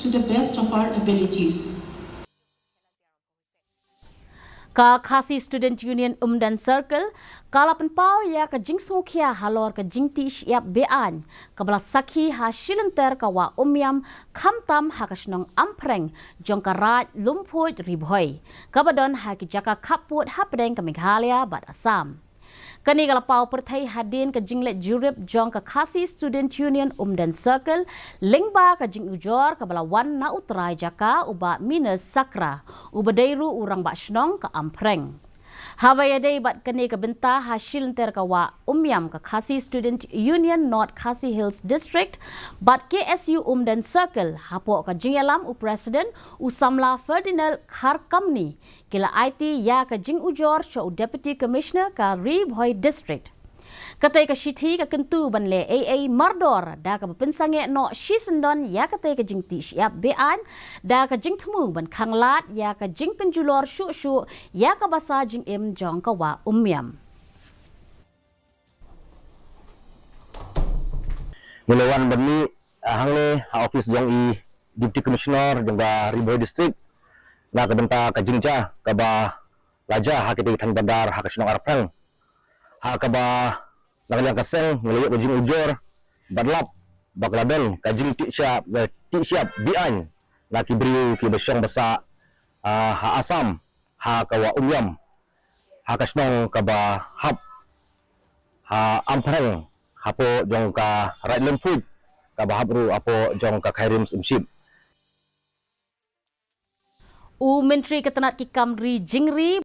to the best of our abilities. KHASI Student Union Umdan Circle, kalapan pau ya ke Sngewkhia Halor ke Jingtih Shyiap Be-Aiñ, kabala sakhi ha Shilynter kawa Umïam khamtam ha kasnong ampreng jongka raj lumput ribhoi, kabadon ha ki jaka kaput ha pedeng ke Meghalaya bat Assam. Kani kalapau perthai hadin ke jinglet jurip jong ke KHASI Student Union Umdan Circle lingba ke jing ujor ke balawan na utrai jaka uba minus sakra ubadairu urang bak shnong ke ampreng. Habayadai bat kani ke benta ha Shilynter kawa Umïam ke KHASI Student Union North KHASI Hills District bat KSU Umdan Circle hapok ke jingalam u President Usamla Ferdinand Kharkamni kila IT ya ke jing ujor cho Deputy Commissioner ke Ribhoi District. Katai ke Shyiap ke kentu banle AA Mardor da ke pensange no Shisendon ya katai ke Jingtih Shyiap Be-Aiñ da ke Jingtemu ban Khanglat ya ke jing penjulor syuk-syuk ya ke basa Jingim jong kawa Umïam. Mulawan bani hangle ha office jong i Deputy Commissioner jong ga Ribhoi District na ke benta ke Jingtih ke ba laja ha kita than badar ha ke snong arprang ha ke ba nakaliang kaseng ngeliuk ke jing ujor badlap bakladon ke Jingtih Shyiap Be-Aiñ na ki beriu ki besyong basa ha Assam ha kawa Umïam ha ke snong ke ba hap ha amprang hapo jong ka right lemput ka bahap ru apo jong ka khairim umship. Menteri Ketenat Ki Kamri Jingri